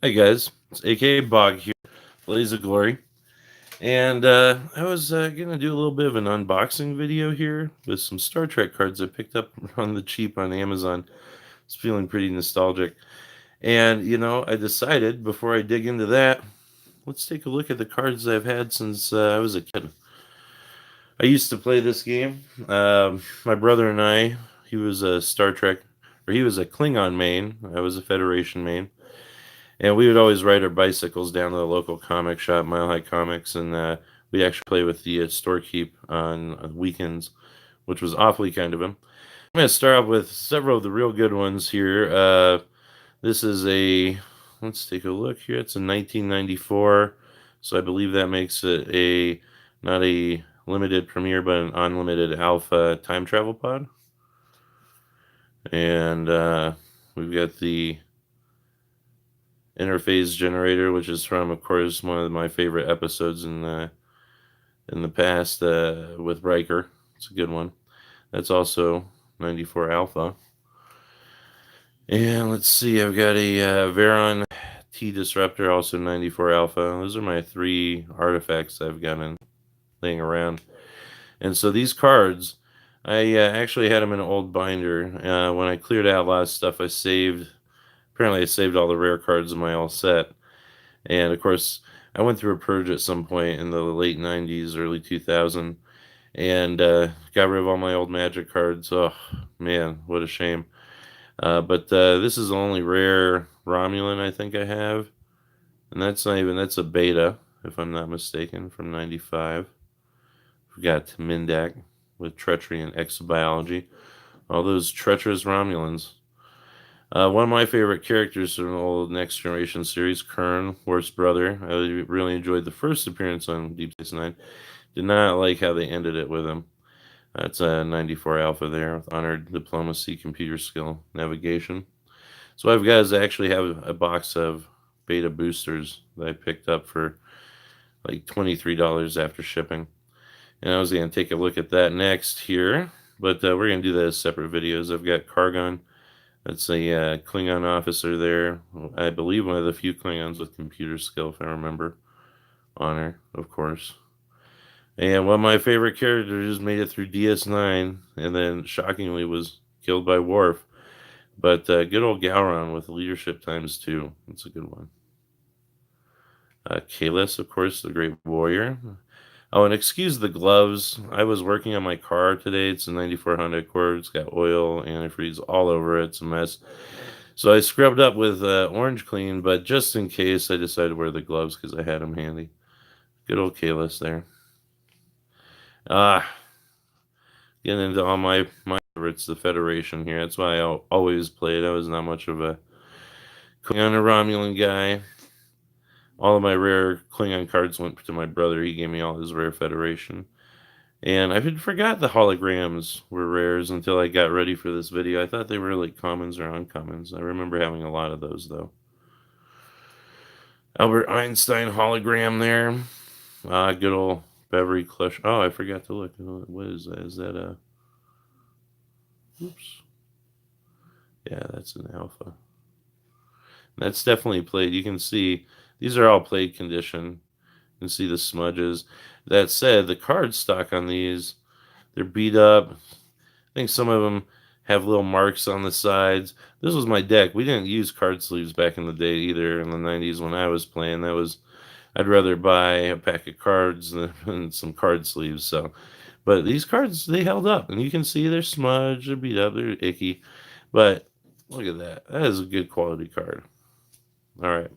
Hey guys, it's akaBoG here, Blaze of Glory, and I was gonna do a little bit of an unboxing video here with some Star Trek cards I picked up on the cheap on Amazon. It's feeling pretty nostalgic, and I decided before I dig into that, let's take a look at the cards I've had since I was a kid. I used to play this game. My brother and I, he was a Star Trek, or he was a Klingon main. I was a Federation main. And we would always ride our bicycles down to the local comic shop, Mile High Comics, and we'd actually play with the storekeep on weekends, which was awfully kind of him. I'm going to start off with several of the real good ones here. This is let's take a look here. It's a 1994, so I believe that makes it not a limited premiere, but an unlimited alpha time travel pod. And we've got the interface generator, which is from, of course, one of my favorite episodes in the past with Riker. It's a good one. That's also 94 Alpha. And let's see, I've got a Veron T Disruptor, also 94 Alpha. Those are my three artifacts I've got laying around. And so these cards, I actually had them in an old binder. When I cleared out a lot of stuff, apparently I saved all the rare cards in my all set. And of course, I went through a purge at some point in the late 90s, early 2000, and got rid of all my old Magic cards. Oh, man, what a shame. But this is the only rare Romulan I think I have. And that's a beta, if I'm not mistaken, from 95. We got Mindak with Treachery and Exobiology. All those treacherous Romulans. One of my favorite characters from the old Next Generation series, Kern, Worf's brother. I really enjoyed the first appearance on Deep Space Nine. Did not like how they ended it with him. That's a 94 Alpha there with Honored Diplomacy, Computer Skill, Navigation. So what I've got is I actually have a box of beta boosters that I picked up for like $23 after shipping. And I was going to take a look at that next here. But we're going to do that as separate videos. I've got Kargon. That's a Klingon officer there. I believe one of the few Klingons with computer skill, if I remember. Honor, of course. And one of my favorite characters made it through DS9 and then shockingly was killed by Worf. But good old Gowron with leadership ×2. That's a good one. Kalis, of course, the great warrior. Oh, and excuse the gloves. I was working on my car today. It's a 94 Honda Accord. It's got oil, antifreeze all over it. It's a mess. So I scrubbed up with Orange Clean, but just in case, I decided to wear the gloves because I had them handy. Good old Kalis there. Getting into all my favorites, the Federation here. That's why I always played. I was not much of a Klingon or Romulan guy. All of my rare Klingon cards went to my brother. He gave me all his rare Federation. And I forgot the holograms were rares until I got ready for this video. I thought they were like commons or uncommons. I remember having a lot of those, though. Albert Einstein hologram there. Good old Beverly Clutch. Oh, I forgot to look. What is that? Is that a... Oops. Yeah, that's an alpha. That's definitely played. You can see these are all played condition. You can see the smudges. That said, the card stock on these, they're beat up. I think some of them have little marks on the sides. This was my deck. We didn't use card sleeves back in the day either in the 90s when I was playing. I'd rather buy a pack of cards than some card sleeves. So, but these cards, they held up. And you can see they're smudged, they're beat up, they're icky. But look at that. That is a good quality card. All right.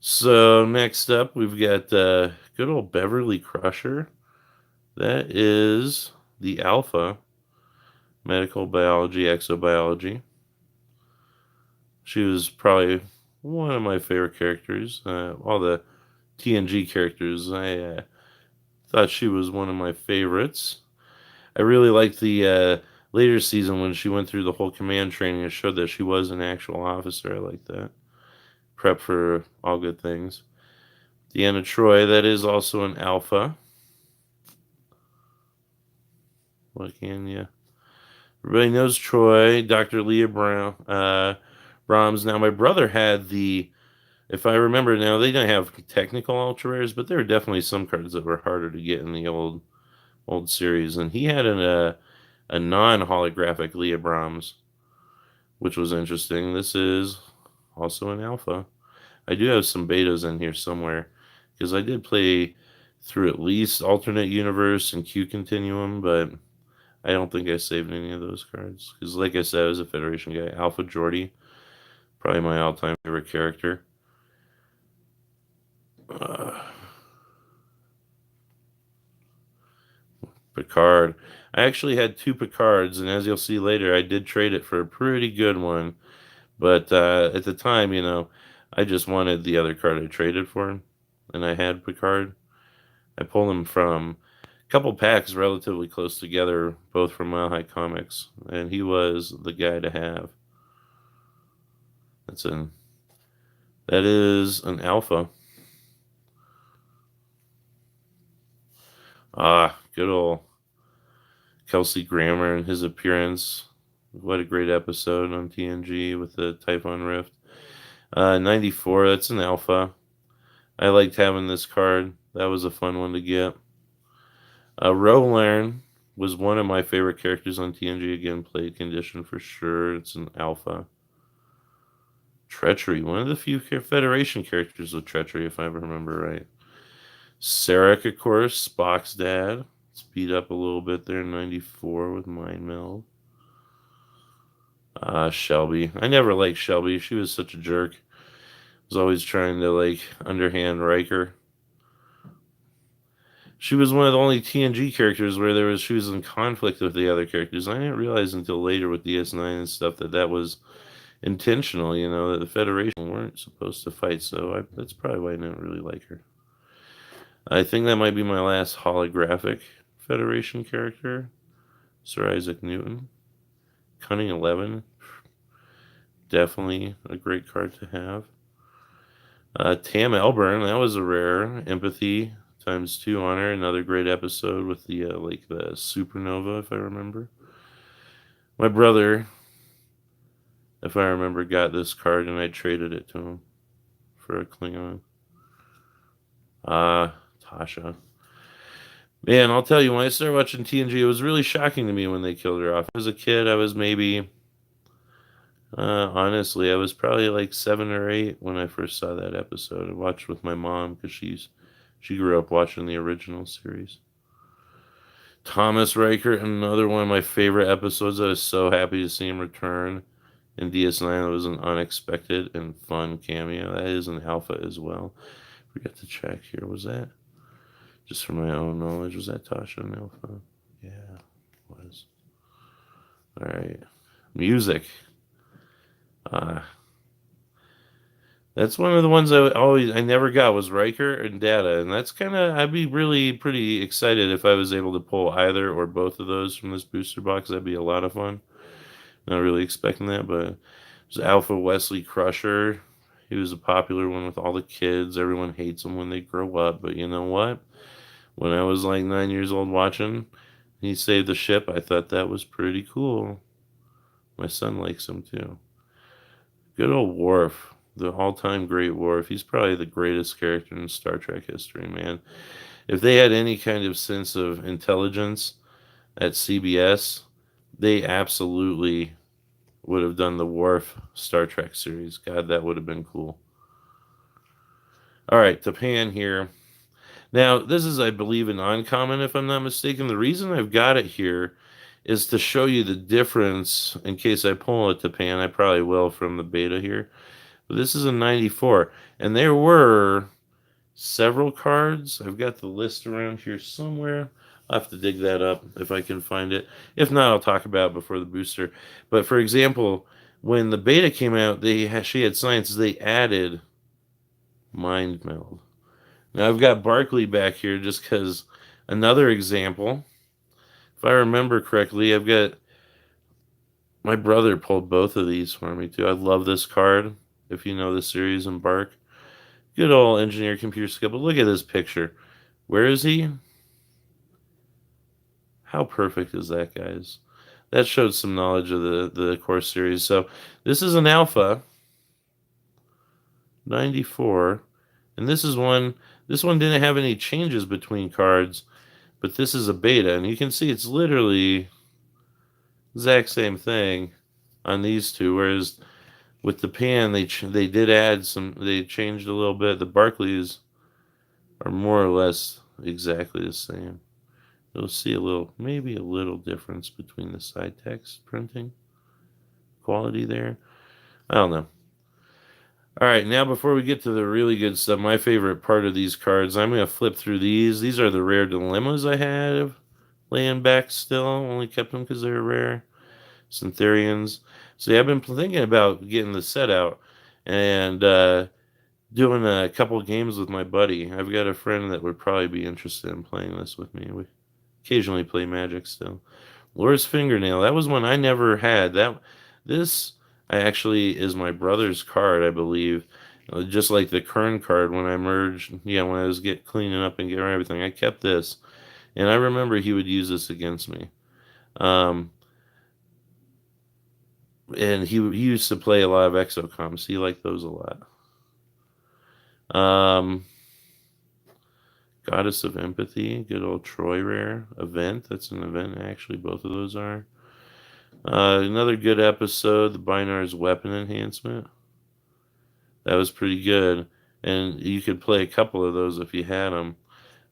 So next up, we've got good old Beverly Crusher. That is the Alpha Medical Biology, Exobiology. She was probably one of my favorite characters. All the TNG characters, I thought she was one of my favorites. I really liked the later season when she went through the whole command training and showed that she was an actual officer. I like that. Prep for all good things. Deanna Troi, that is also an alpha. What can you? Everybody knows Troy, Dr. Leah Brahms. Now, my brother had the If I remember now, they didn't have technical ultra rares, but there were definitely some cards that were harder to get in the old series. And he had a non-holographic Leah Brahms, which was interesting. This is also an alpha. I do have some betas in here somewhere, because I did play through at least Alternate Universe and Q Continuum, but I don't think I saved any of those cards. Because like I said, I was a Federation guy. Alpha Jordy, probably my all-time favorite character. Picard. I actually had two Picards, and as you'll see later, I did trade it for a pretty good one. But at the time, I just wanted the other card I traded for him, and I had Picard. I pulled him from a couple packs relatively close together, both from Mile High Comics, and he was the guy to have. That is an alpha. Good old Kelsey Grammer and his appearance. What a great episode on TNG with the Typhon Rift. 94, that's an alpha. I liked having this card. That was a fun one to get. Roland was one of my favorite characters on TNG. Again, played condition for sure. It's an alpha. Treachery, one of the few Federation characters with treachery, if I remember right. Sarek, of course, Spock's dad. Speed up a little bit there, 94 with Mind Meld. Shelby. I never liked Shelby. She was such a jerk. Was always trying to underhand Riker. She was one of the only TNG characters where she was in conflict with the other characters. I didn't realize until later with DS9 and stuff that was intentional, that the Federation weren't supposed to fight. So that's probably why I didn't really like her. I think that might be my last holographic Federation character. Sir Isaac Newton. Cunning 11. Definitely a great card to have. Tam Elburn, that was a rare. Empathy ×2 on her. Another great episode with the the supernova, if I remember. My brother, if I remember, got this card and I traded it to him for a Klingon. Tasha. Man, I'll tell you, when I started watching TNG, it was really shocking to me when they killed her off. As a kid, I was maybe, honestly, I was probably 7 or 8 when I first saw that episode. I watched with my mom because she grew up watching the original series. Thomas Riker, another one of my favorite episodes. I was so happy to see him return in DS9. It was an unexpected and fun cameo. That is an alpha as well. Forgot to check here. Was that? Just for my own knowledge, was that Tasha and alpha? Yeah, it was. All right. Music. That's one of the ones I never got was Riker and Data, and that's I'd be really pretty excited if I was able to pull either or both of those from this booster box. That'd be a lot of fun. Not really expecting that, but it was Alpha Wesley Crusher. He was a popular one with all the kids. Everyone hates him when they grow up, but you know what? When I was 9 years old watching, he saved the ship. I thought that was pretty cool. My son likes him too. Good old Worf, the all-time great Worf. He's probably the greatest character in Star Trek history, man. If they had any kind of sense of intelligence at CBS, they absolutely would have done the Worf Star Trek series. God, that would have been cool. All right, Tapan here. Now, this is, I believe, an uncommon, if I'm not mistaken. The reason I've got it here is to show you the difference. In case I pull a Tapan, I probably will from the beta here. But this is a 94. And there were several cards. I've got the list around here somewhere. I'll have to dig that up if I can find it. If not, I'll talk about it before the booster. But for example, when the beta came out, she had science. They added Mind Meld. Now I've got Barkley back here just because another example. If I remember correctly, I've got my brother pulled both of these for me too. I love this card. If you know the series, Embark. Good old engineer computer skill. But look at this picture. Where is he? How perfect is that, guys? That showed some knowledge of the core series. So this is an alpha. 94. And this is one, this one didn't have any changes between cards, but this is a beta. And you can see it's literally exact same thing on these two, whereas with the pan, they did add some, they changed a little bit. The Barclays are more or less exactly the same. You'll see a little, maybe a little difference between the side text printing quality there. I don't know. All right, now before we get to the really good stuff, my favorite part of these cards, I'm going to flip through these. These are the rare dilemmas I have laying back still. Only kept them because they're rare. Syntherians. So yeah, I've been thinking about getting the set out and doing a couple games with my buddy. I've got a friend that would probably be interested in playing this with me. We occasionally play Magic still. Laura's Fingernail. That was one I never had. This actually is my brother's card, I believe. Just like the Kern card when I merged. Yeah, when I was cleaning up and getting everything, I kept this, and I remember he would use this against me. And he used to play a lot of Exocoms. He liked those a lot. Goddess of Empathy, good old Troy rare. Event, that's an event actually, both of those are. Another good episode, the Binar's Weapon Enhancement. That was pretty good. And you could play a couple of those if you had them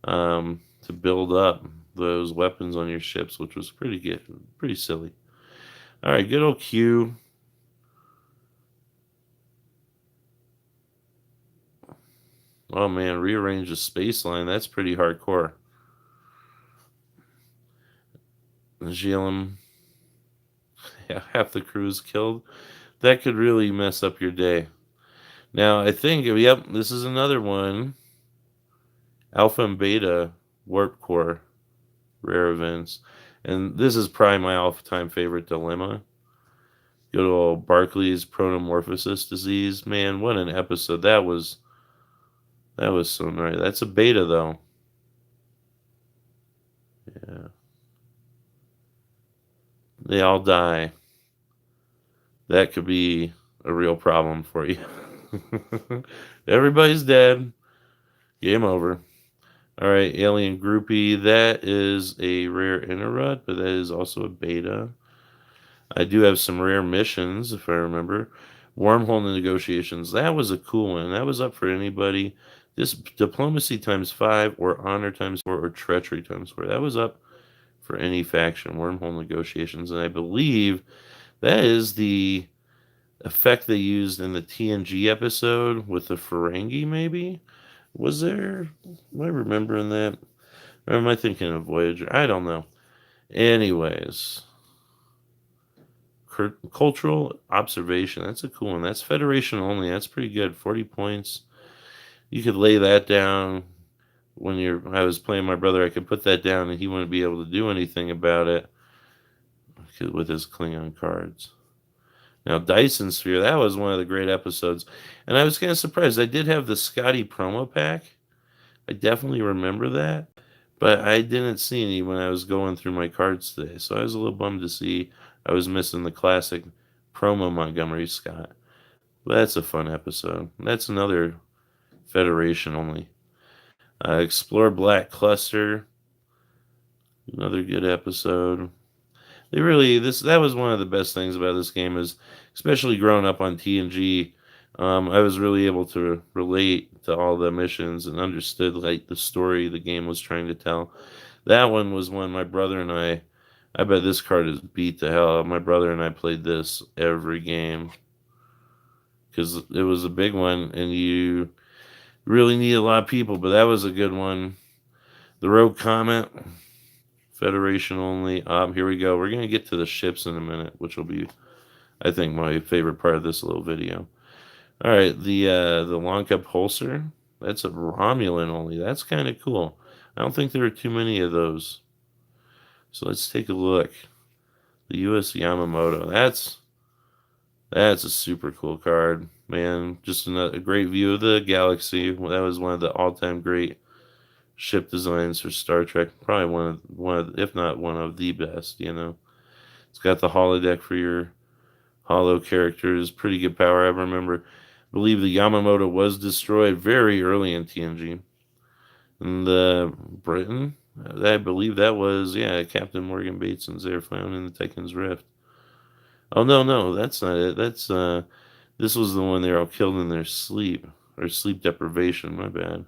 to build up those weapons on your ships, which was pretty good, pretty silly. All right, good old Q. Oh man, rearrange the space line. That's pretty hardcore. Jilum. Yeah, half the crew is killed. That could really mess up your day. Now, I think, yep, this is another one. Alpha and Beta Warp Core rare events. And this is probably my all-time favorite dilemma. Good old Barclays Protomorphosis Disease. Man, what an episode. That was so nice. That's a beta, though. Yeah. They all die. That could be a real problem for you. Everybody's dead. Game over. All right, Alien Groupie. That is a rare Interrut, but that is also a beta. I do have some rare missions, if I remember. Wormhole Negotiations. That was a cool one. That was up for anybody. This Diplomacy ×5 or Honor ×4 or Treachery ×4. That was up for any faction. Wormhole Negotiations. And I believe that is the effect they used in the TNG episode with the Ferengi, maybe? Was there? Am I remembering that? Or am I thinking of Voyager? I don't know. Anyways. Cultural Observation. That's a cool one. That's Federation only. That's pretty good. 40 points. You could lay that down when I was playing my brother. I could put that down and he wouldn't be able to do anything about it with his Klingon cards. Now, Dyson Sphere, that was one of the great episodes. And I was kind of surprised. I did have the Scotty promo pack. I definitely remember that. But I didn't see any when I was going through my cards today. So I was a little bummed to see I was missing the classic promo Montgomery Scott. But that's a fun episode. That's another Federation only. Explore Black Cluster. Another good episode. That was one of the best things about this game, is especially growing up on TNG. I was really able to relate to all the missions and understood like the story the game was trying to tell. That one was one my brother and I bet this card is beat to hell. My brother and I played this every game because it was a big one and you really need a lot of people, but that was a good one. The Rogue Comet, Federation only. Here we go. We're going to get to the ships in a minute, which will be, I think, my favorite part of this little video. All right, the Lonka Pulsar. That's a Romulan only. That's kind of cool. I don't think there are too many of those. So let's take a look. The U.S. Yamamoto. That's a super cool card, man. Just a great view of the galaxy. That was one of the all-time great ship designs for Star Trek. Probably one of, if not one of the best. You know, it's got the holodeck for your holo characters. Pretty good power. I remember believe the Yamamoto was destroyed very early in TNG. And Britain, I believe that was, yeah, Captain Morgan Bateson's there found in the Titan's Rift. Oh, no, no, that's not it. This was the one they're all killed in their sleep, or sleep deprivation, my bad.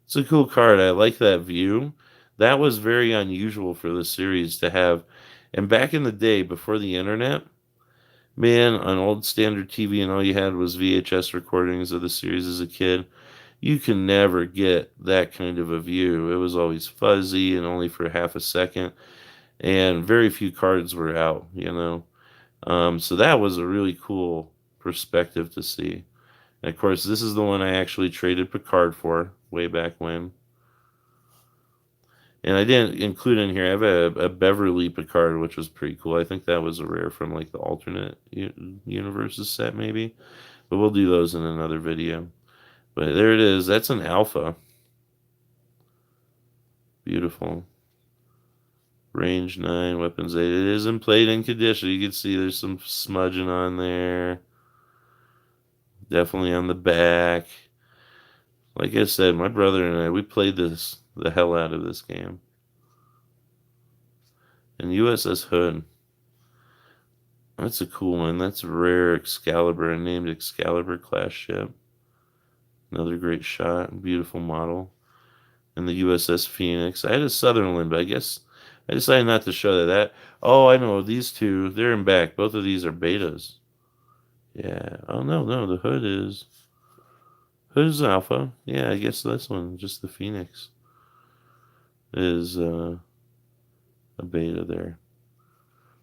It's a cool card. I like that view. That was very unusual for the series to have. And back in the day, before the internet, man, on old standard TV, and all you had was VHS recordings of the series as a kid, you can never get that kind of a view. It was always fuzzy and only for half a second, and very few cards were out, you know. So that was a really cool perspective to see. And of course, this is the one I actually traded Picard for way back when. And I didn't include in here, I have a Beverly Picard, which was pretty cool. I think that was a rare from like the alternate universes set, maybe. But we'll do those in another video. But there it is. That's an alpha. Beautiful. Range 9, weapons 8. It is in plate-in condition. You can see there's some smudging on there. Definitely on the back. Like I said, my brother and I, we played the hell out of this game. And USS Hood. That's a cool one. That's a rare Excalibur, a named Excalibur class ship. Another great shot. Beautiful model. And the USS Phoenix. I had a Sutherland, but I guess I decided not to show that. Oh, I know. These two, they're in back. Both of these are betas. Yeah. Oh, no, no. The Hood is... Hood's alpha. Yeah, I guess this one, just the Phoenix, is a beta there.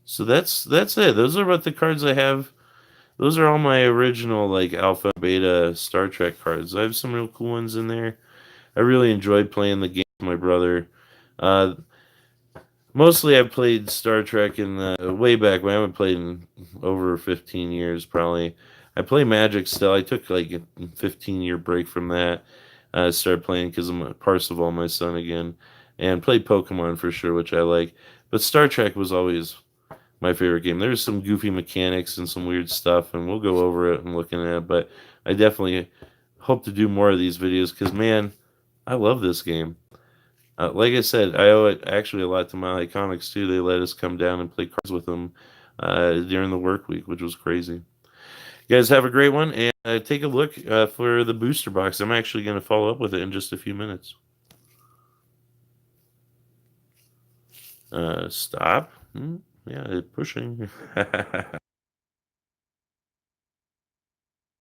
So that's it. Those are what the cards I have. Those are all my original like alpha beta Star Trek cards. I have some real cool ones in there. I really enjoyed playing the game with my brother. Uh, Mostly I played Star Trek in the way back when. I haven't played in over 15 years probably. I play Magic still. I took like a 15-year break from that. I started playing because I'm a Parcevall, my son again, and played Pokemon for sure, which I like. But Star Trek was always my favorite game. There's some goofy mechanics and some weird stuff, and we'll go over it and looking at it. But I definitely hope to do more of these videos because, man, I love this game. Like I said, I owe it actually a lot to Mile Comics too. They let us come down and play cards with them during the work week, which was crazy. You guys have a great one, and take a look for the booster box. I'm actually going to follow up with it in just a few minutes. Stop. Yeah, pushing.